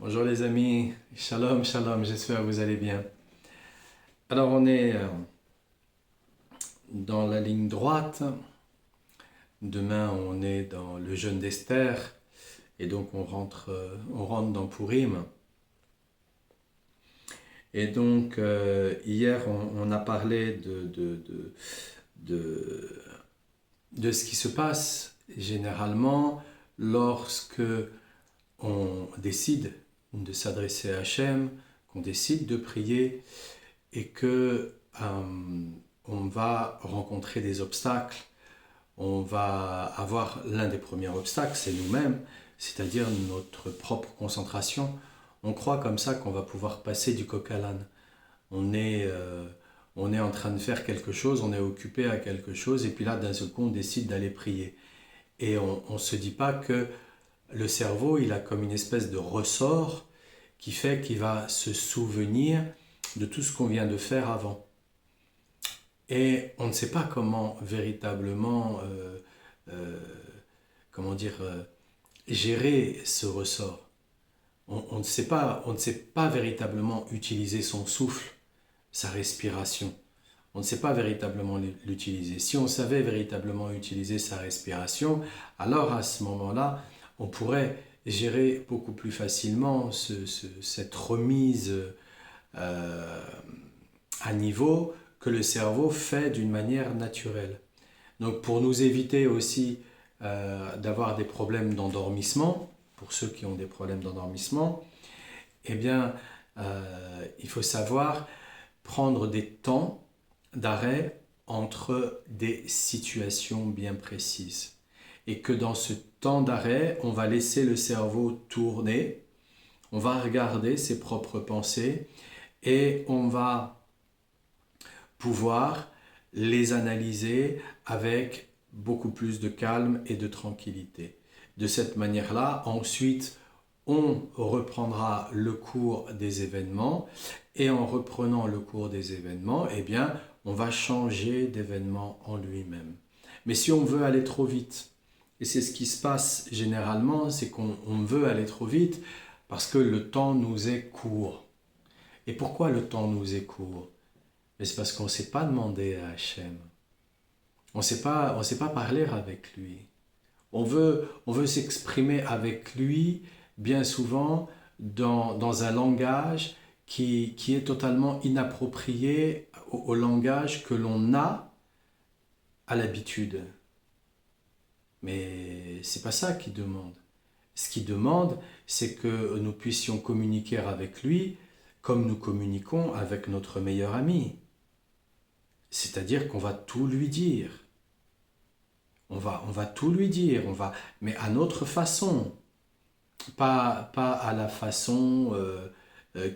Bonjour les amis, shalom, shalom, j'espère que vous allez bien. Alors on est dans la ligne droite, demain on est dans le jeûne d'Esther et donc on rentre dans Purim. Et donc hier on a parlé de ce qui se passe généralement lorsque on décide de s'adresser à Hachem, qu'on décide de prier et que on va rencontrer des obstacles, on va avoir l'un des premiers obstacles, c'est nous-mêmes, c'est-à-dire notre propre concentration. On croit comme ça qu'on va pouvoir passer du coq à l'âne. On est, euh, on est en train de faire quelque chose, on est occupé à quelque chose, et puis là, d'un seul coup, on décide d'aller prier. Et on ne se dit pas que le cerveau, il a comme une espèce de ressort qui fait qu'il va se souvenir de tout ce qu'on vient de faire avant. Et on ne sait pas comment véritablement, comment dire, gérer ce ressort. On ne sait pas véritablement utiliser son souffle, sa respiration. On ne sait pas véritablement l'utiliser. Si on savait véritablement utiliser sa respiration, alors à ce moment-là, on pourrait gérer beaucoup plus facilement cette remise euh, à niveau que le cerveau fait d'une manière naturelle. Donc pour nous éviter aussi d'avoir des problèmes d'endormissement, pour ceux qui ont des problèmes d'endormissement, eh bien, il faut savoir prendre des temps d'arrêt entre des situations bien précises. Et que dans ce temps d'arrêt, on va laisser le cerveau tourner, on va regarder ses propres pensées et on va pouvoir les analyser avec beaucoup plus de calme et de tranquillité. De cette manière-là, ensuite, on reprendra le cours des événements et en reprenant le cours des événements, eh bien, on va changer d'événement en lui-même. Mais si on veut aller trop vite, et c'est ce qui se passe généralement, c'est qu'on veut aller trop vite parce que le temps nous est court. Et pourquoi le temps nous est court? Mais c'est parce qu'on ne s'est pas demandé à Hachem. On sait pas parler avec lui. On veut s'exprimer avec lui bien souvent dans un langage qui est totalement inapproprié au langage que l'on a à l'habitude. Mais c'est pas ça qu'il demande. Ce qu'il demande, c'est que nous puissions communiquer avec lui comme nous communiquons avec notre meilleur ami. C'est-à-dire qu'on va tout lui dire. On va tout lui dire, mais à notre façon, pas à la façon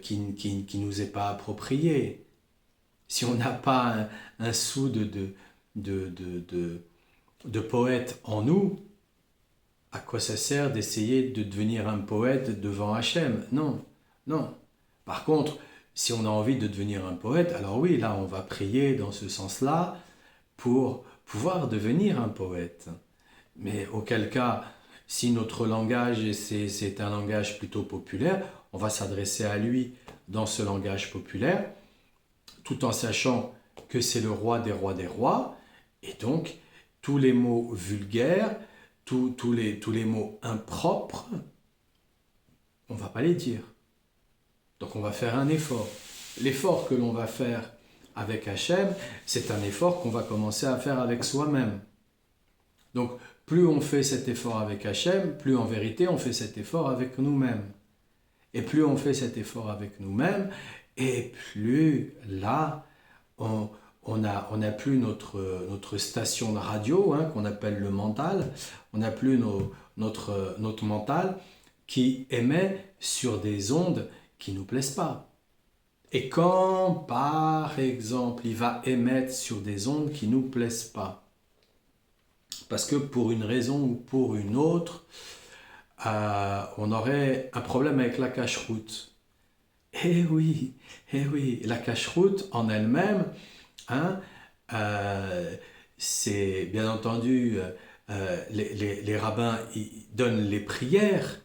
qui nous est pas appropriée. Si on n'a pas un sou de, de, de poète en nous, à quoi ça sert d'essayer de devenir un poète devant Hachem? Non, non. Par contre, si on a envie de devenir un poète, alors oui, là, on va prier dans ce sens-là pour pouvoir devenir un poète. Mais auquel cas, si notre langage, c'est un langage plutôt populaire, on va s'adresser à lui dans ce langage populaire, tout en sachant que c'est le roi des rois, et donc tous les mots vulgaires, tous les mots impropres, on ne va pas les dire. Donc on va faire un effort. L'effort que l'on va faire avec Hachem, c'est un effort qu'on va commencer à faire avec soi-même. Donc plus on fait cet effort avec Hachem, plus en vérité on fait cet effort avec nous-mêmes. Et plus on fait cet effort avec nous-mêmes, et plus là, on n'a plus notre station de radio, hein, qu'on appelle le mental, on n'a plus notre mental qui émet sur des ondes qui ne nous plaisent pas. Et quand, par exemple, il va émettre sur des ondes qui ne nous plaisent pas, parce que pour une raison ou pour une autre, on aurait un problème avec la cache-route. Eh oui, la cache-route en elle-même, hein, c'est bien entendu, les rabbins ils donnent les prières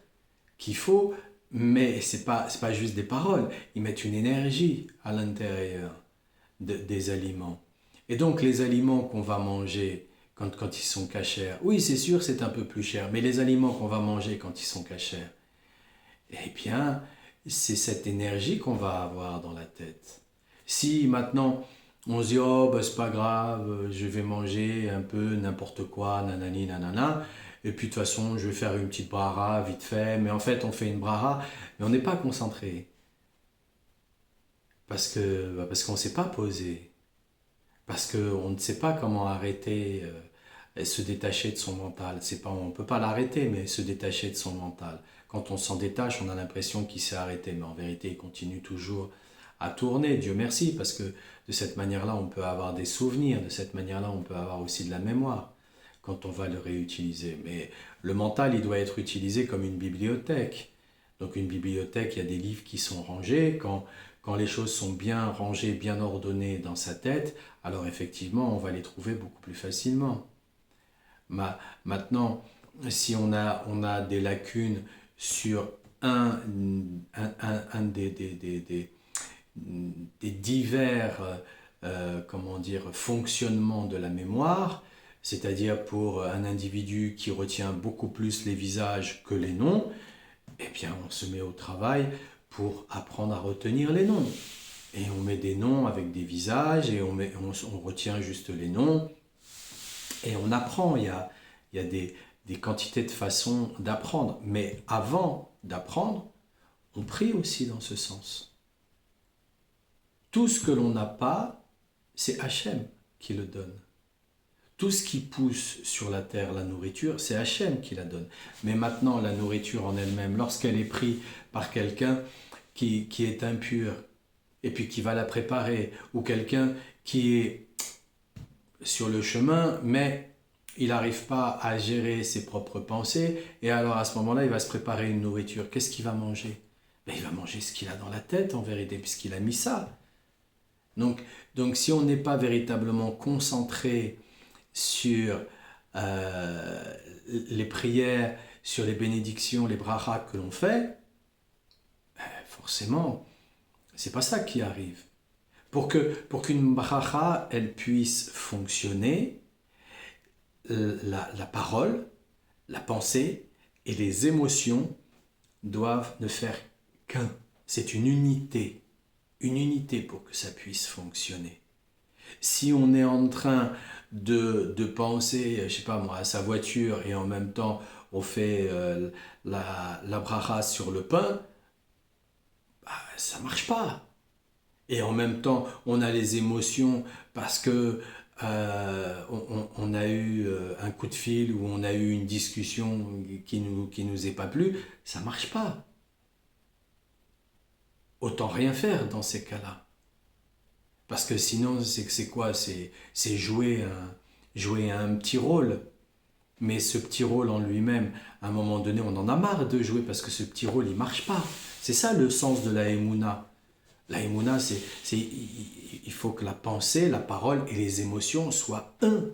qu'il faut, Mais c'est pas juste des paroles, ils mettent une énergie à l'intérieur des aliments. Et donc les aliments qu'on va manger quand ils sont cachers, oui c'est sûr c'est un peu plus cher, mais les aliments qu'on va manger quand ils sont cachers, eh bien c'est cette énergie qu'on va avoir dans la tête. Si maintenant on se dit oh bah, c'est pas grave, je vais manger un peu n'importe quoi, nanani nanana, et puis de toute façon je vais faire une petite braha vite fait, mais en fait on fait une braha, mais on n'est pas concentré, parce qu'on ne s'est pas posé. Parce qu'on ne sait pas comment arrêter et se détacher de son mental. C'est pas, on ne peut pas l'arrêter, mais se détacher de son mental. Quand on s'en détache, on a l'impression qu'il s'est arrêté, mais en vérité, il continue toujours à tourner. Dieu merci, parce que de cette manière-là, on peut avoir des souvenirs, de cette manière-là, on peut avoir aussi de la mémoire quand on va le réutiliser. Mais le mental, il doit être utilisé comme une bibliothèque. Donc une bibliothèque, il y a des livres qui sont rangés. Quand les choses sont bien rangées, bien ordonnées dans sa tête, alors effectivement, on va les trouver beaucoup plus facilement. Maintenant, si on a des lacunes sur un des divers comment dire, fonctionnements de la mémoire, c'est-à-dire pour un individu qui retient beaucoup plus les visages que les noms, eh bien on se met au travail pour apprendre à retenir les noms. Et on met des noms avec des visages et on retient juste les noms et on apprend. Il y a des quantités de façons d'apprendre. Mais avant d'apprendre, on prie aussi dans ce sens. Tout ce que l'on n'a pas, c'est Hachem qui le donne. Tout ce qui pousse sur la terre, la nourriture, c'est Hachem qui la donne. Mais maintenant, la nourriture en elle-même, lorsqu'elle est prise par quelqu'un qui est impur, et puis qui va la préparer, ou quelqu'un qui est sur le chemin, mais il n'arrive pas à gérer ses propres pensées, et alors à ce moment-là, il va se préparer une nourriture. Qu'est-ce qu'il va manger? Ben, il va manger ce qu'il a dans la tête, en vérité, puisqu'il a mis ça. Donc si on n'est pas véritablement concentré sur les prières, sur les bénédictions, les brachas que l'on fait, ben, forcément, c'est pas ça qui arrive. Pour qu'une bracha, elle puisse fonctionner, la parole, la pensée et les émotions doivent ne faire qu'un. C'est une unité pour que ça puisse fonctionner. Si on est en train de penser, je sais pas moi, à sa voiture et en même temps on fait la bracha sur le pain, bah, ça marche pas. Et en même temps, on a les émotions parce que on a eu un coup de fil ou on a eu une discussion qui nous est pas plu, ça marche pas. Autant rien faire dans ces cas-là. Parce que sinon, c'est quoi? C'est jouer un petit rôle. Mais ce petit rôle en lui-même, à un moment donné, on en a marre de jouer parce que ce petit rôle, il marche pas. C'est ça le sens de la Emouna. La Emouna, il faut que la pensée, la parole et les émotions soient un.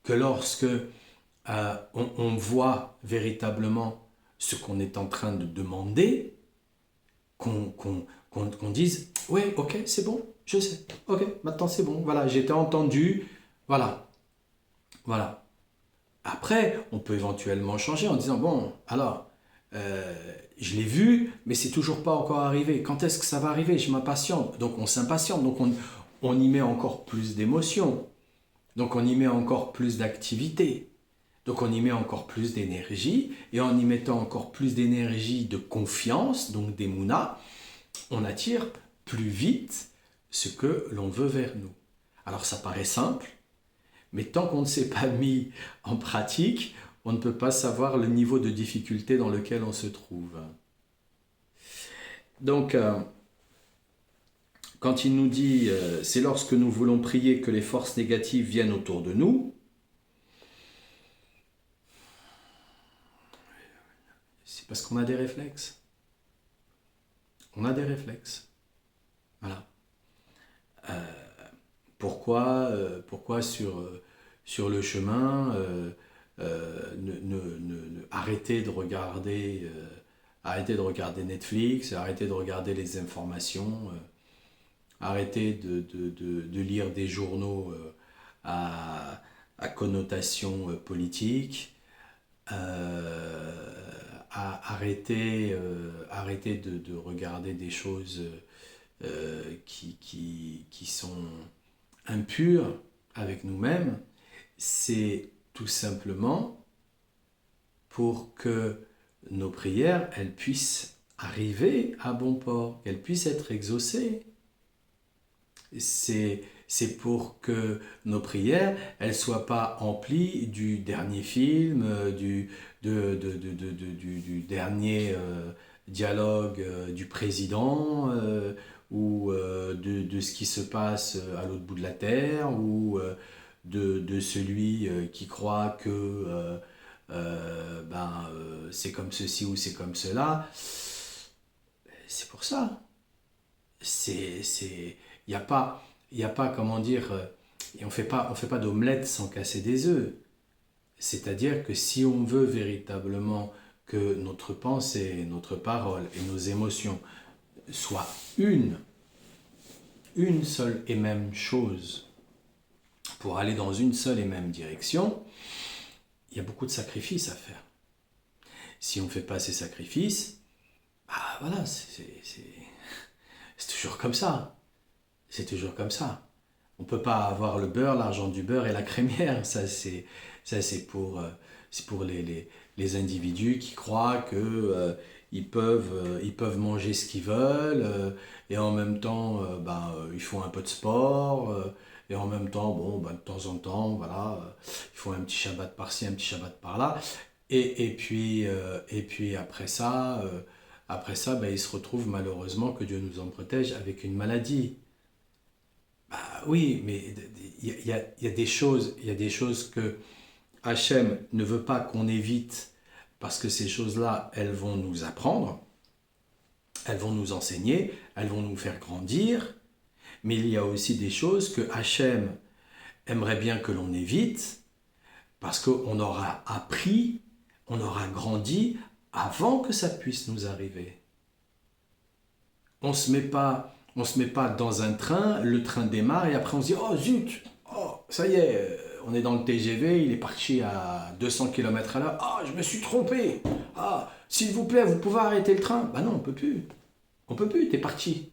Que lorsque on voit véritablement ce qu'on est en train de demander, qu'on dise « Ouais, ok, c'est bon, je sais. Ok, maintenant c'est bon. Voilà, j'ai été entendu. Voilà. Voilà. » Après, on peut éventuellement changer en disant « Bon, alors... je l'ai vu, mais c'est toujours pas encore arrivé. Quand est-ce que ça va arriver? Je m'impatiente. Donc on s'impatiente, donc on y met encore plus d'émotion. Donc on y met encore plus d'activité. Donc on y met encore plus d'énergie. Et en y mettant encore plus d'énergie, de confiance, donc d'émouna, on attire plus vite ce que l'on veut vers nous. Alors ça paraît simple, mais tant qu'on ne s'est pas mis en pratique, on ne peut pas savoir le niveau de difficulté dans lequel on se trouve. Donc, quand il nous dit « c'est lorsque nous voulons prier que les forces négatives viennent autour de nous », c'est parce qu'on a des réflexes. On a des réflexes. Voilà. Pourquoi sur le chemin, arrêter de regarder arrêtez de regarder Netflix, arrêtez de regarder les informations, arrêtez de lire des journaux à connotation politique, arrêtez de regarder des choses qui sont impures avec nous-mêmes. C'est tout simplement pour que nos prières, elles puissent arriver à bon port, qu'elles puissent être exaucées. C'est pour que nos prières, elles ne soient pas emplies du dernier film, du dernier dialogue du président, ou de ce qui se passe à l'autre bout de la terre, ou de celui qui croit que c'est comme ceci ou c'est comme cela. C'est pour ça. Il n'y a pas, comment dire, on fait pas d'omelette sans casser des œufs. C'est-à-dire que si on veut véritablement que notre pensée, notre parole et nos émotions soient une seule et même chose, pour aller dans une seule et même direction, il y a beaucoup de sacrifices à faire. Si on ne fait pas ces sacrifices, voilà, c'est toujours comme ça. C'est toujours comme ça. On ne peut pas avoir le beurre, l'argent du beurre et la crémière. Ça, c'est pour les individus qui croient que ils peuvent manger ce qu'ils veulent et en même temps, ils font un peu de sport et en même temps, de temps en temps, voilà, ils font un petit Shabbat par-ci, un petit Shabbat par-là. Et puis après ça, ils se retrouvent malheureusement, que Dieu nous en protège, avec une maladie. Oui, mais il y a des choses que Hachem ne veut pas qu'on évite, parce que ces choses-là, elles vont nous apprendre, elles vont nous enseigner, elles vont nous faire grandir, mais il y a aussi des choses que Hachem aimerait bien que l'on évite, parce qu'on aura appris, on aura grandi avant que ça puisse nous arriver. On ne se met pas dans un train, le train démarre et après on se dit « Oh zut, ça y est, on est dans le TGV, il est parti à 200 km/h. Ah, je me suis trompé. Ah, s'il vous plaît, vous pouvez arrêter le train. » Bah non, on peut plus. On peut plus, t'es parti.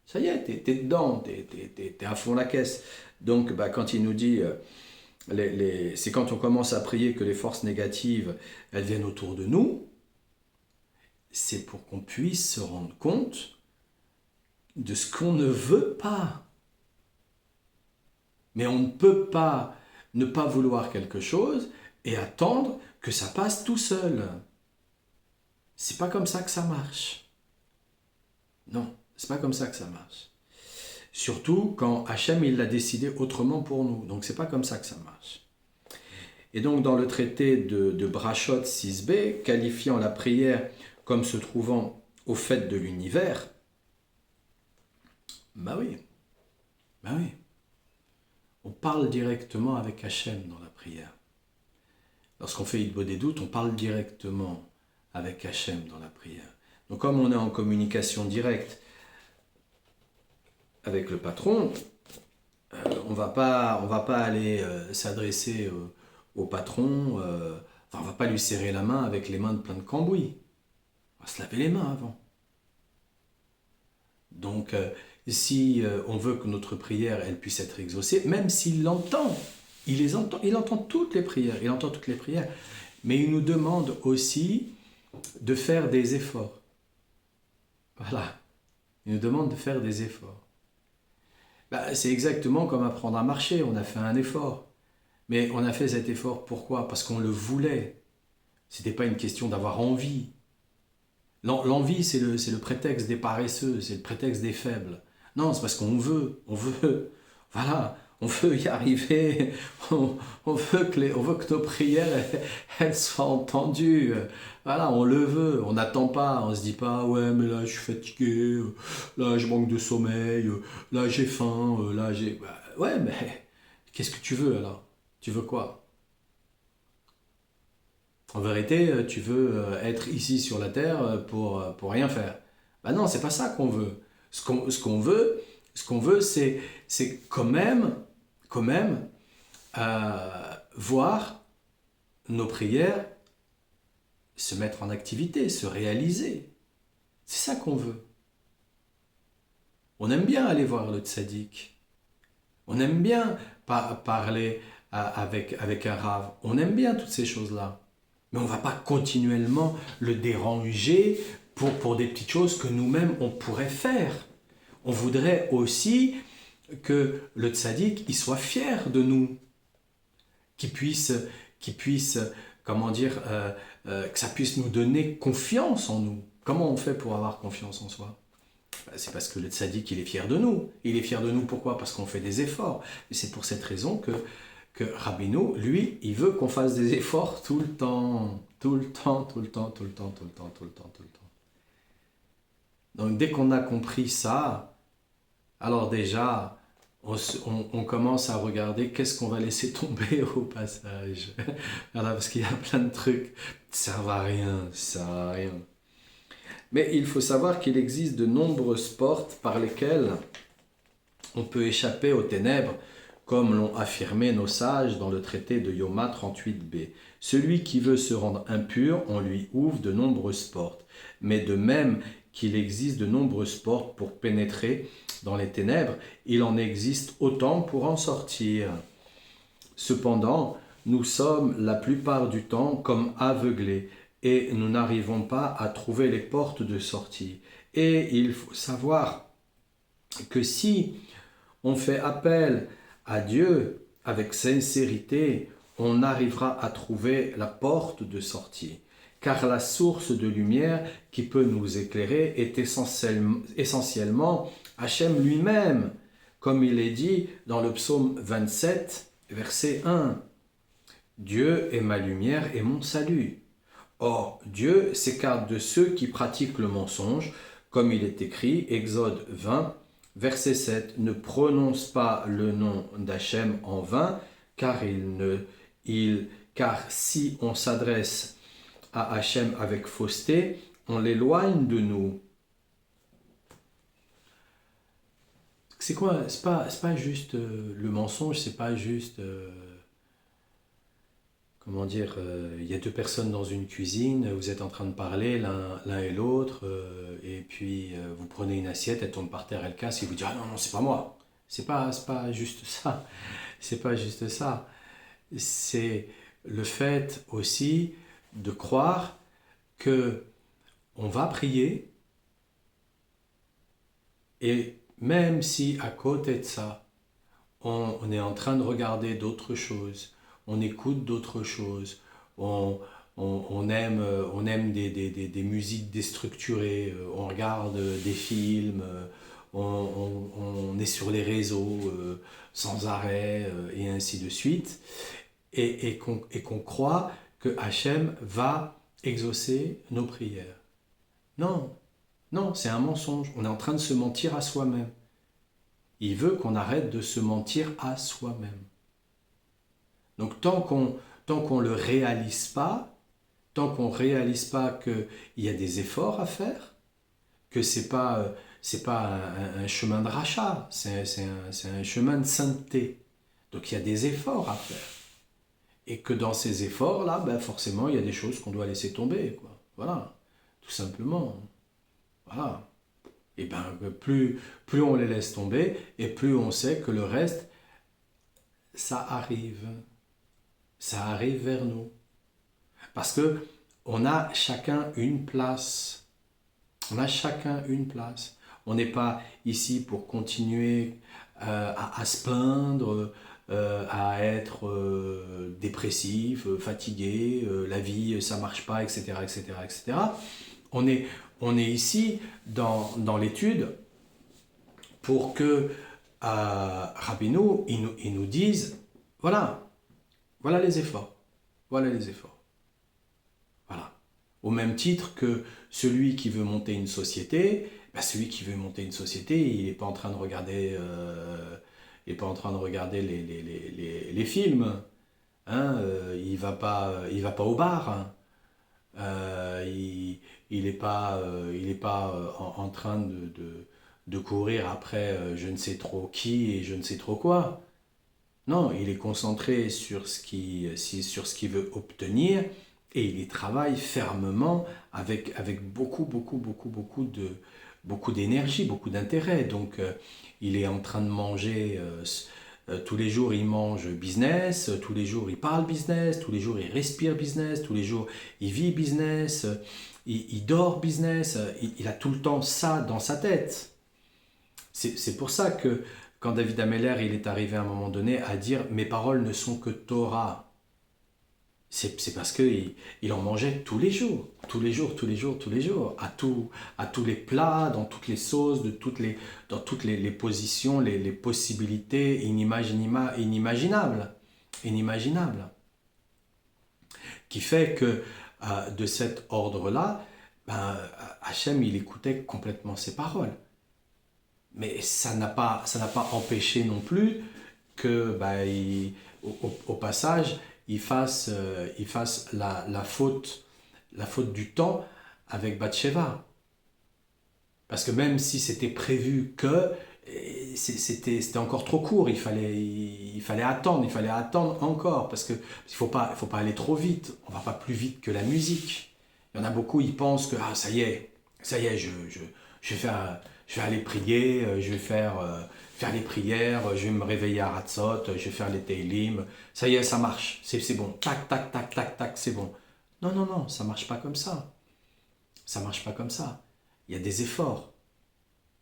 Ça y est, t'es dedans, t'es à fond la caisse. Donc, quand il nous dit, c'est quand on commence à prier que les forces négatives, elles viennent autour de nous, c'est pour qu'on puisse se rendre compte de ce qu'on ne veut pas. Mais on ne peut pas ne pas vouloir quelque chose et attendre que ça passe tout seul. C'est pas comme ça que ça marche. Non, c'est pas comme ça que ça marche. Surtout quand Hachem il l'a décidé autrement pour nous. Donc c'est pas comme ça que ça marche. Et donc dans le traité de Brachot 6b, qualifiant la prière comme se trouvant au fait de l'univers, oui. On parle directement avec Hachem dans la prière. Lorsqu'on fait Hitbod des doutes, on parle directement avec Hachem dans la prière. Donc comme on est en communication directe avec le patron, on va pas aller s'adresser au patron, on va pas lui serrer la main avec les mains pleines de cambouis. On va se laver les mains avant. Donc si on veut que notre prière elle puisse être exaucée, même s'il l'entend, il entend toutes les prières, mais il nous demande aussi de faire des efforts. Voilà, il nous demande de faire des efforts. C'est exactement comme apprendre à marcher, on a fait un effort. Mais on a fait cet effort pourquoi? Parce qu'on le voulait. Ce n'était pas une question d'avoir envie. L'envie, c'est le prétexte des paresseux, c'est le prétexte des faibles. Non, c'est parce qu'on veut, voilà, on veut y arriver, on veut que nos prières, elles soient entendues. Voilà, on le veut, on n'attend pas, on ne se dit pas, ouais, mais là, je suis fatigué, là, je manque de sommeil, là, j'ai faim, là, j'ai... Ouais, mais qu'est-ce que tu veux, alors? Tu veux quoi? En vérité, tu veux être ici sur la terre pour rien faire. Ben non, c'est pas ça qu'on veut. Ce qu'on veut, c'est quand même voir nos prières se mettre en activité, se réaliser. C'est ça qu'on veut. On aime bien aller voir le tzaddik. On aime bien parler avec un rave. On aime bien toutes ces choses-là. Mais on ne va pas continuellement le déranger pour des petites choses que nous-mêmes on pourrait faire. On voudrait aussi que le tzaddik il soit fier de nous, qu'il puisse comment dire, que ça puisse nous donner confiance en nous. Comment on fait pour avoir confiance en soi? C'est parce que le tzaddik, il est fier de nous. Il est fier de nous pourquoi? Parce qu'on fait des efforts. Et c'est pour cette raison que Rabbeinu, lui, il veut qu'on fasse des efforts tout le temps. Tout le temps, tout le temps, tout le temps, tout le temps, tout le temps, tout le temps. Donc dès qu'on a compris ça, alors déjà, on commence à regarder qu'est-ce qu'on va laisser tomber au passage. Voilà, parce qu'il y a plein de trucs, ça ne va rien, ça va rien. Mais il faut savoir qu'il existe de nombreuses portes par lesquelles on peut échapper aux ténèbres, comme l'ont affirmé nos sages dans le traité de Yoma 38b. Celui qui veut se rendre impur, on lui ouvre de nombreuses portes. Mais de même qu'il existe de nombreuses portes pour pénétrer dans les ténèbres, il en existe autant pour en sortir. Cependant, nous sommes la plupart du temps comme aveuglés et nous n'arrivons pas à trouver les portes de sortie. Et il faut savoir que si on fait appel à Dieu avec sincérité, on arrivera à trouver la porte de sortie. Car la source de lumière qui peut nous éclairer est essentiellement Hachem lui-même, comme il est dit dans le psaume 27, verset 1. Dieu est ma lumière et mon salut. Or, Dieu s'écarte de ceux qui pratiquent le mensonge, comme il est écrit, Exode 20, verset 7. Ne prononce pas le nom d'Hachem en vain, car si on s'adresse à Hachem avec fausseté, on l'éloigne de nous. C'est quoi? C'est pas juste le mensonge, c'est pas juste... comment dire, il y a deux personnes dans une cuisine, vous êtes en train de parler l'un et l'autre, et puis vous prenez une assiette, elle tombe par terre, elle casse, et vous dites ah non, non, c'est pas moi. C'est pas juste ça. C'est pas juste ça. C'est le fait aussi de croire que on va prier, et même si à côté de ça, on est en train de regarder d'autres choses, on écoute d'autres choses, on aime des musiques déstructurées, on regarde des films, on est sur les réseaux sans arrêt, et ainsi de suite, et qu'on croit que Hachem va exaucer nos prières. Non, non, c'est un mensonge. On est en train de se mentir à soi-même. Il veut qu'on arrête de se mentir à soi-même. Donc tant qu'on le réalise pas, tant qu'on réalise pas qu'il y a des efforts à faire, que c'est pas un chemin de rachat, c'est un chemin de sainteté. Donc il y a des efforts à faire. Et que dans ces efforts-là, ben forcément, il y a des choses qu'on doit laisser tomber, quoi. Voilà, tout simplement. Voilà. Et ben plus on les laisse tomber, et plus on sait que le reste, ça arrive. Ça arrive vers nous. Parce que on a chacun une place. On a chacun une place. On n'est pas ici pour continuer à se plaindre, à être dépressif, fatigué, la vie ça marche pas, etc., etc., etc. On est ici dans l'étude pour que Rabbeinu il nous dise voilà les efforts, voilà les efforts. Voilà. Au même titre que celui qui veut monter une société, celui qui veut monter une société, il n'est pas en train de regarder, les films. Hein, il va pas au bar. Hein. il n'est pas, en train de courir après je ne sais trop qui et je ne sais trop quoi. Non, il est concentré sur sur ce qu'il veut obtenir et il y travaille fermement avec beaucoup d'énergie, beaucoup d'intérêt. Donc, il est en train de manger, tous les jours il mange business, tous les jours il parle business, tous les jours il respire business, tous les jours il vit business, il dort business, il a tout le temps ça dans sa tête. C'est pour ça que quand David Ameller il est arrivé à un moment donné à dire mes paroles ne sont que Torah, c'est parce qu'il il en mangeait tous les jours, tous les jours, tous les jours, tous les jours, à tous les plats, dans toutes les sauces, dans toutes les positions, les possibilités inimaginables, inimaginables. Qui fait que de cet ordre-là, ben, Hachem il écoutait complètement ses paroles. Mais ça n'a pas empêché non plus que, bah, au passage, il fasse la faute du temps avec Bathsheba. Parce que même si c'était prévu que, c'était encore trop court, il fallait attendre encore, parce qu'il ne faut pas aller trop vite, on ne va pas plus vite que la musique. Il y en a beaucoup, ils pensent que, ah, ça y est, je vais aller prier, je vais faire les prières, je vais me réveiller à Hatzot, je vais faire les Teilim, ça y est, ça marche, c'est bon, tac, tac, tac, tac, tac, c'est bon. Non, non, non, ça marche pas comme ça. Ça marche pas comme ça. Il y a des efforts.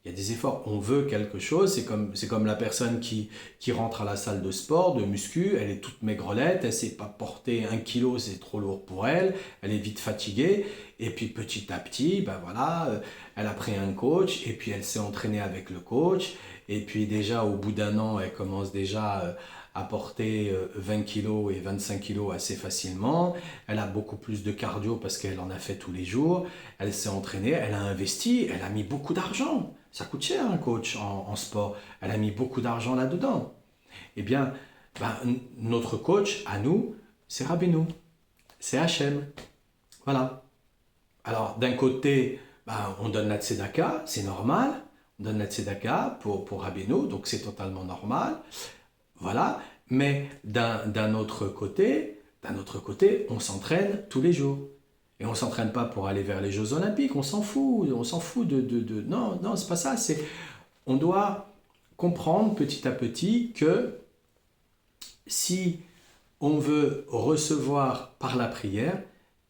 Il y a des efforts. On veut quelque chose. C'est comme la personne qui rentre à la salle de sport, de muscu. Elle est toute maigrelette. Elle ne sait pas porter 1 kilo, c'est trop lourd pour elle. Elle est vite fatiguée. Et puis petit à petit, ben voilà, elle a pris un coach. Et puis elle s'est entraînée avec le coach. Et puis déjà, au bout d'un an, elle commence déjà à porter 20 kilos et 25 kilos assez facilement. Elle a beaucoup plus de cardio parce qu'elle en a fait tous les jours. Elle s'est entraînée, elle a investi, elle a mis beaucoup d'argent. Ça coûte cher un coach en sport. Elle a mis beaucoup d'argent là-dedans. Eh bien, ben, notre coach, à nous, c'est Rabbeinu. C'est Hachem. Voilà. Alors, d'un côté, ben, on donne la tzedaka, c'est normal. On donne la tzedaka pour Rabbeinu, donc c'est totalement normal. Voilà. Mais d'un autre côté, on s'entraîne tous les jours. Et on ne s'entraîne pas pour aller vers les Jeux Olympiques, on s'en fout Non, non, c'est pas ça. On doit comprendre petit à petit que si on veut recevoir par la prière,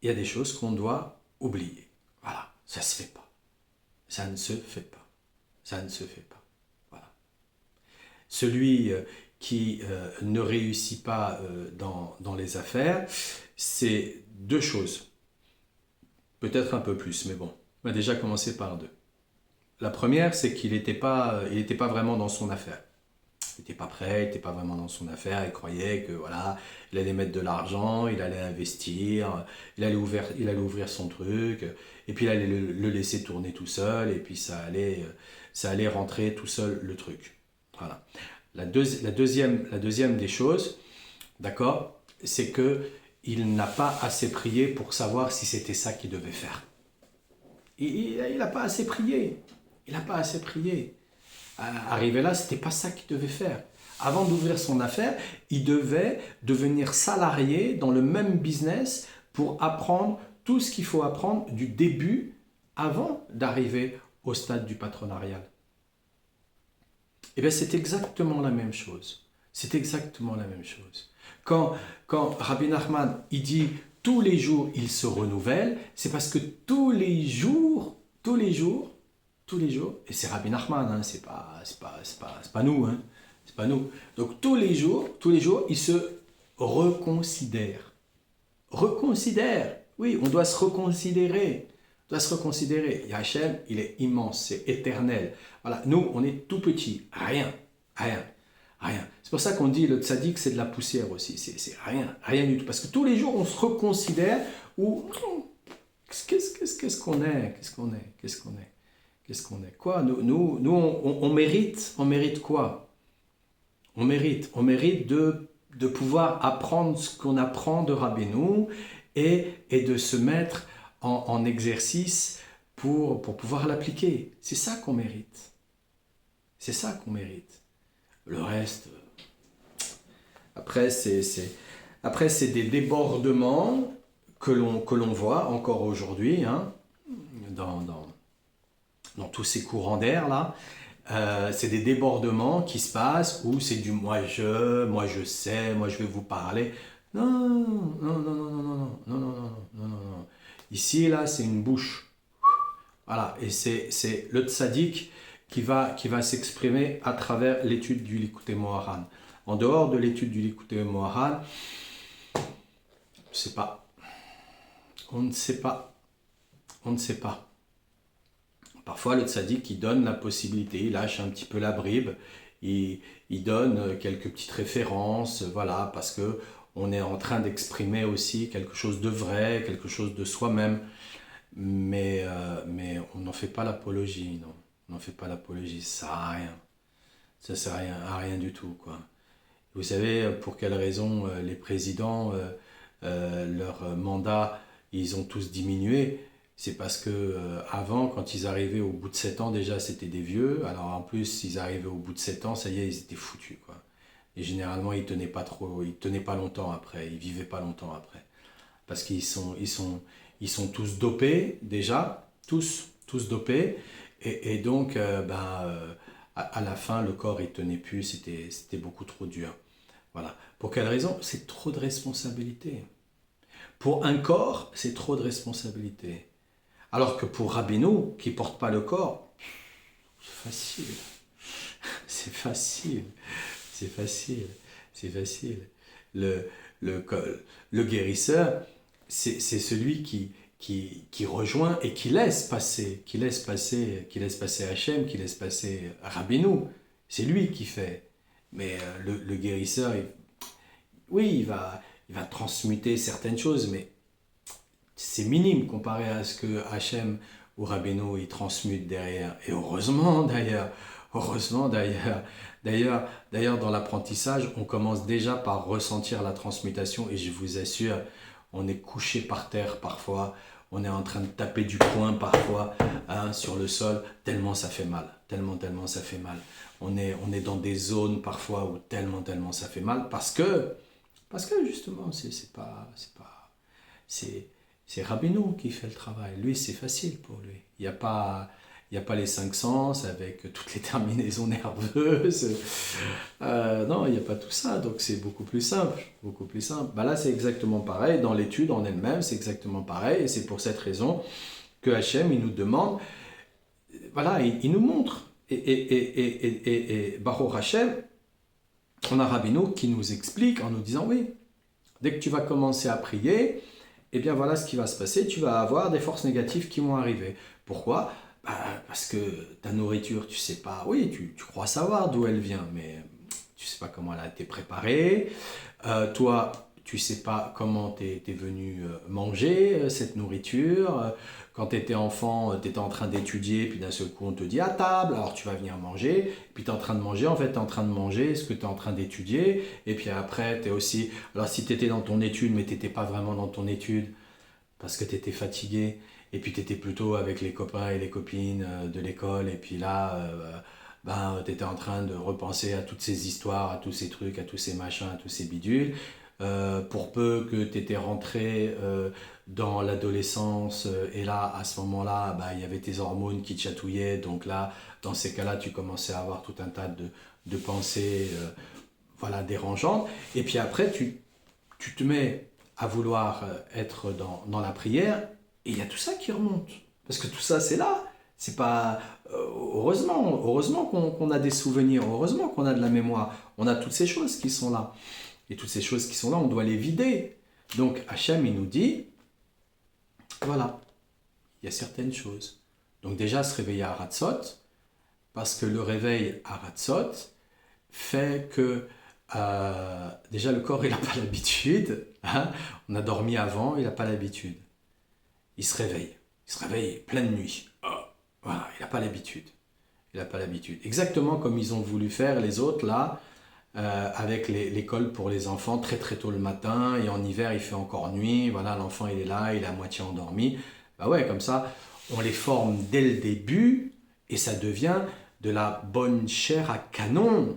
il y a des choses qu'on doit oublier. Voilà, ça ne se fait pas. Ça ne se fait pas. Ça ne se fait pas. Voilà. Celui qui ne réussit pas dans les affaires, c'est deux choses. Peut-être un peu plus, mais bon, on va déjà commencer par deux. La première, c'est qu'il n'était pas vraiment dans son affaire. Il n'était pas prêt, il n'était pas vraiment dans son affaire, il croyait que voilà, il allait mettre de l'argent, il allait investir, il allait ouvrir son truc, et puis il allait le laisser tourner tout seul, et puis ça allait rentrer tout seul le truc. Voilà. La deuxième des choses, d'accord, c'est que il n'a pas assez prié pour savoir si c'était ça qu'il devait faire. Il n'a pas assez prié. Il n'a pas assez prié. Arrivé là, c'était pas ça qu'il devait faire. Avant d'ouvrir son affaire, il devait devenir salarié dans le même business pour apprendre tout ce qu'il faut apprendre du début avant d'arriver au stade du patronarial. Eh bien, c'est exactement la même chose. C'est exactement la même chose. Quand Rabbi Nachman, il dit tous les jours il se renouvelle, c'est parce que tous les jours, et c'est Rabbi Nachman, hein, c'est pas nous, hein, c'est pas nous. Donc tous les jours, il se reconsidère. Reconsidère, oui, on doit se reconsidérer. On doit se reconsidérer. Hachem, il est immense, c'est éternel. Voilà, nous, on est tout petit, rien. C'est pour ça qu'on dit le tzaddik, c'est de la poussière aussi. C'est rien du tout. Parce que tous les jours, on se reconsidère ou qu'est-ce qu'on est quoi nous on mérite quoi? On mérite de pouvoir apprendre ce qu'on apprend de Rabbeinu et de se mettre en exercice pour pouvoir l'appliquer. C'est ça qu'on mérite. C'est ça qu'on mérite. Le reste, après, c'est des débordements que l'on voit encore aujourd'hui, hein, dans tous ces courants d'air là. C'est des débordements qui se passent où c'est du moi je sais, moi je vais vous parler. Non, non, non, non, non, non, non, non, non, non, non, non. Ici, là, c'est une bouche. Voilà, et c'est le tzaddik qui va s'exprimer à travers l'étude du Likutei Moharan. En dehors de l'étude du Likutei Moharan, je ne sais pas. On ne sait pas. On ne sait pas. Parfois, le tzaddik, il donne la possibilité, il lâche un petit peu la bribe, il donne quelques petites références, voilà, parce que on est en train d'exprimer aussi quelque chose de vrai, quelque chose de soi-même, mais on n'en fait pas l'apologie, non. On n'en fait pas l'apologie, ça sert à rien. Ça sert à rien du tout, quoi. Vous savez pour quelle raison les présidents, leur mandat, ils ont tous diminué? C'est parce que avant, quand ils arrivaient au bout de 7 ans, déjà c'était des vieux. Alors en plus, ils arrivaient au bout de 7 ans, ça y est, ils étaient foutus, quoi. Et généralement, ils tenaient pas trop, ils tenaient pas longtemps après, ils vivaient pas longtemps après. Parce qu'ils sont tous dopés déjà, tous dopés. Et donc, à la fin, le corps, il tenait plus, c'était beaucoup trop dur. Voilà. Pour quelle raison? C'est trop de responsabilité. Pour un corps, c'est trop de responsabilité. Alors que pour Rabbeinu, qui ne porte pas le corps, c'est facile. C'est facile. C'est facile. C'est facile. Le, le, le guérisseur, c'est celui qui rejoint et qui laisse passer Hachem, qui laisse passer Rabbeinu. C'est lui qui fait. Mais le guérisseur, oui, il va transmuter certaines choses, mais c'est minime comparé à ce que Hachem ou Rabbeinu ils transmutent derrière. Et heureusement d'ailleurs, heureusement d'ailleurs. D'ailleurs, dans l'apprentissage, on commence déjà par ressentir la transmutation et je vous assure, on est couché par terre parfois, on est en train de taper du poing parfois, hein, sur le sol, tellement ça fait mal, tellement ça fait mal. On est dans des zones parfois où tellement ça fait mal parce que justement, c'est c'est Rabbeinu qui fait le travail. Lui, c'est facile pour lui. Il y a pas les cinq sens avec toutes les terminaisons nerveuses. Non, il n'y a pas tout ça. Donc, c'est beaucoup plus simple. Beaucoup plus simple. Là, c'est exactement pareil. Dans l'étude en elle-même, c'est exactement pareil. Et c'est pour cette raison que Hachem, il nous demande, voilà, il nous montre. Et Baruch Hachem, on a Rabbeinu qui nous explique en nous disant, oui, dès que tu vas commencer à prier, eh bien voilà ce qui va se passer, tu vas avoir des forces négatives qui vont arriver. Pourquoi? Parce que ta nourriture, tu sais pas, oui, tu crois savoir d'où elle vient, mais tu sais pas comment elle a été préparée. Toi, tu sais pas comment tu es venu manger cette nourriture. Quand tu étais enfant, tu étais en train d'étudier, puis d'un seul coup on te dit à table, alors tu vas venir manger, puis tu es en train de manger, en fait tu es en train de manger ce que tu es en train d'étudier, et puis après tu es aussi, alors si tu étais dans ton étude, mais tu n'étais pas vraiment dans ton étude, parce que tu étais fatigué, et puis tu étais plutôt avec les copains et les copines de l'école, et puis là, tu étais en train de repenser à toutes ces histoires, à tous ces trucs, à tous ces machins, à tous ces bidules. Pour peu que tu étais rentré dans l'adolescence, et là, à ce moment-là, il y avait tes hormones qui te chatouillaient, donc là, dans ces cas-là, tu commençais à avoir tout un tas de pensées voilà, dérangeantes, et puis après, tu te mets à vouloir être dans la prière, et il y a tout ça qui remonte. Parce que tout ça, c'est là. C'est pas. Heureusement qu'on a des souvenirs, heureusement qu'on a de la mémoire. On a toutes ces choses qui sont là. Et toutes ces choses qui sont là, on doit les vider. Donc Hachem, il nous dit, voilà, il y a certaines choses. Donc déjà, se réveiller à Haratzot, parce que le réveil à Haratzot fait que déjà le corps, il n'a pas l'habitude. Hein, on a dormi avant, il n'a pas l'habitude. Il se réveille pleine nuit. Oh, voilà, il n'a pas l'habitude. Il n'a pas l'habitude. Exactement comme ils ont voulu faire les autres là, avec l'école pour les enfants très très tôt le matin, et en hiver il fait encore nuit, voilà, l'enfant il est là, il est à moitié endormi. Bah ouais, comme ça, on les forme dès le début, et ça devient de la bonne chair à canon.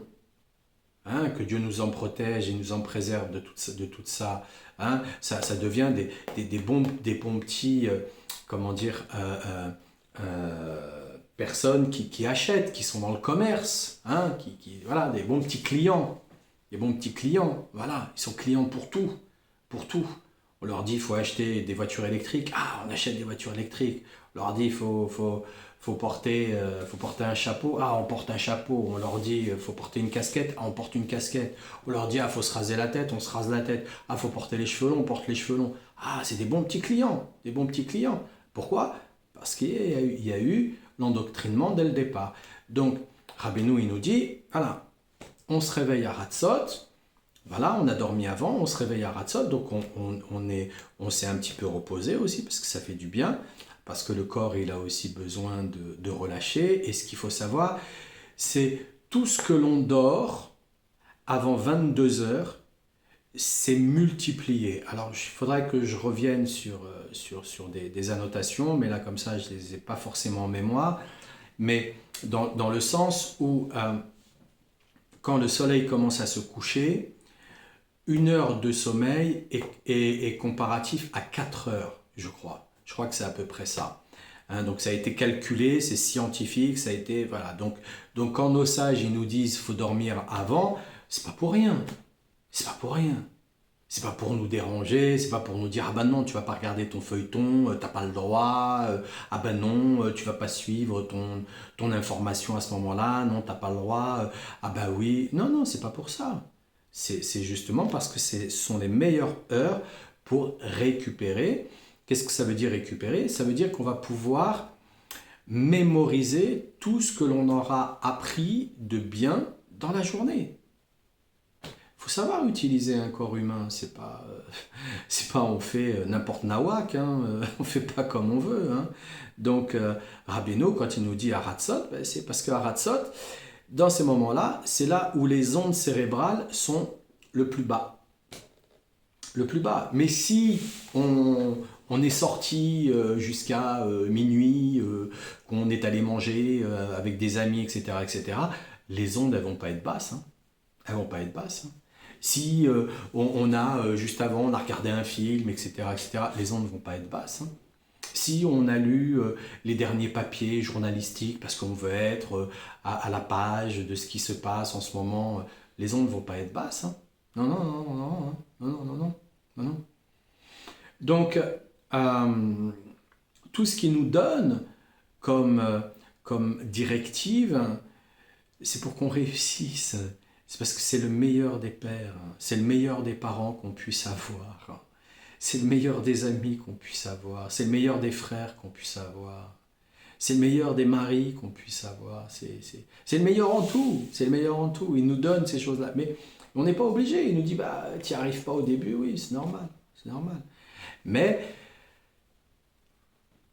Hein, que Dieu nous en protège et nous en préserve de tout ça. Hein, ça devient des bons petits, comment dire, personnes qui achètent, qui sont dans le commerce, hein, voilà, des bons petits clients. Des bons petits clients, voilà, ils sont clients pour tout, pour tout. On leur dit il faut acheter des voitures électriques, ah on achète des voitures électriques. On leur dit faut porter un chapeau, ah on porte un chapeau. On leur dit faut porter une casquette, ah on porte une casquette. On leur dit ah faut se raser la tête, on se rase la tête. Ah faut porter les cheveux longs, on porte les cheveux longs. Ah c'est des bons petits clients, des bons petits clients. Pourquoi? Parce qu'il y a eu l'endoctrinement dès le départ. Donc Rabbeinu il nous dit voilà, on se réveille à Hatzot. Voilà, on a dormi avant, on se réveille à Hatzot, donc on s'est un petit peu reposé aussi, parce que ça fait du bien, parce que le corps, il a aussi besoin de relâcher. Et ce qu'il faut savoir, c'est tout ce que l'on dort avant 22 heures, c'est multiplié. Alors, il faudrait que je revienne sur des annotations, mais là, comme ça, je ne les ai pas forcément en mémoire. Mais dans le sens où, quand le soleil commence à se coucher, 1 heure de sommeil est comparatif à 4 heures, je crois. Je crois que c'est à peu près ça. Hein, donc ça a été calculé, c'est scientifique, ça a été... Voilà. Donc quand nos sages ils nous disent qu'il faut dormir avant, c'est pas pour rien. C'est pas pour rien. C'est pas pour nous déranger, c'est pas pour nous dire ah ben non, tu vas pas regarder ton feuilleton, t'as pas le droit, ah ben non, tu vas pas suivre ton information à ce moment-là, non, t'as pas le droit, ah ben oui. Non, non, c'est pas pour ça. C'est justement parce que ce sont les meilleures heures pour récupérer. Qu'est-ce que ça veut dire récupérer? Ça veut dire qu'on va pouvoir mémoriser tout ce que l'on aura appris de bien dans la journée. Il faut savoir utiliser un corps humain, c'est pas on fait n'importe nawak, hein, on fait pas comme on veut. Hein. Donc Rabbeinu, quand il nous dit Haratzot, ben, c'est parce que Haratzot, dans ces moments-là, c'est là où les ondes cérébrales sont le plus bas. Le plus bas. Mais si on est sorti jusqu'à minuit, qu'on est allé manger avec des amis, etc., etc., les ondes, elles vont pas être basses. Hein. Elles vont pas être basses. Hein. Si juste avant, on a regardé un film, etc., etc., les ondes ne vont pas être basses. Hein. Si on a lu les derniers papiers journalistiques parce qu'on veut être à la page de ce qui se passe en ce moment, les ondes ne vont pas être basses. Hein. Non, non, non, non, non, non, non, non, non, non, non. Donc, tout ce qui nous donne comme directive, c'est pour qu'on réussisse. C'est parce que c'est le meilleur des pères, c'est le meilleur des parents qu'on puisse avoir. C'est le meilleur des amis qu'on puisse avoir, c'est le meilleur des frères qu'on puisse avoir, c'est le meilleur des maris qu'on puisse avoir, c'est le meilleur en tout, c'est le meilleur en tout. Il nous donne ces choses-là, mais on n'est pas obligé. Il nous dit, bah, tu n'y arrives pas au début, oui, c'est normal, c'est normal. Mais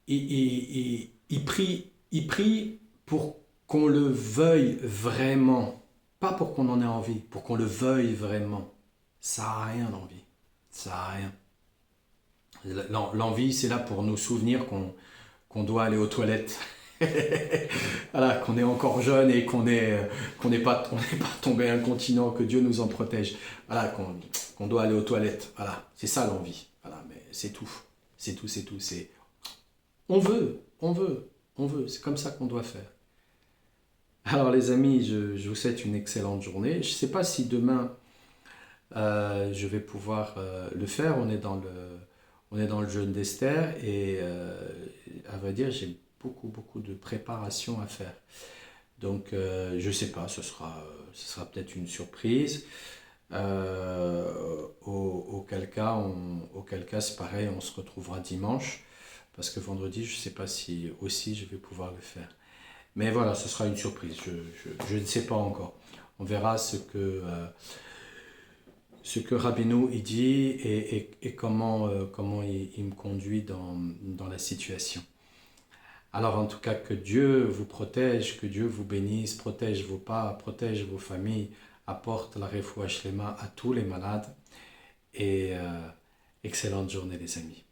il prie pour qu'on le veuille vraiment, pas pour qu'on en ait envie, pour qu'on le veuille vraiment. Ça n'a rien d'envie, ça n'a rien. L'envie, c'est là pour nous souvenir qu'on doit aller aux toilettes. Voilà, qu'on est encore jeune et qu'on n'est pas tombé incontinent, que Dieu nous en protège. Voilà, qu'on doit aller aux toilettes. Voilà, c'est ça l'envie. Voilà, mais c'est tout. C'est tout, c'est tout. On veut, on veut, on veut. C'est comme ça qu'on doit faire. Alors les amis, je vous souhaite une excellente journée. Je ne sais pas si demain je vais pouvoir le faire. On est dans le jeûne d'Esther et à vrai dire, j'ai beaucoup de préparation à faire. Donc, je ne sais pas, ce sera peut-être une surprise. Auquel cas, c'est pareil, on se retrouvera dimanche. Parce que vendredi, je ne sais pas si aussi je vais pouvoir le faire. Mais voilà, ce sera une surprise. Je ne sais pas encore. On verra ce que Rabbeinu il dit et comment il me conduit dans la situation. Alors en tout cas, que Dieu vous protège, que Dieu vous bénisse, protège vos pas, protège vos familles. apporte la refoua shlema à tous les malades et excellente journée les amis.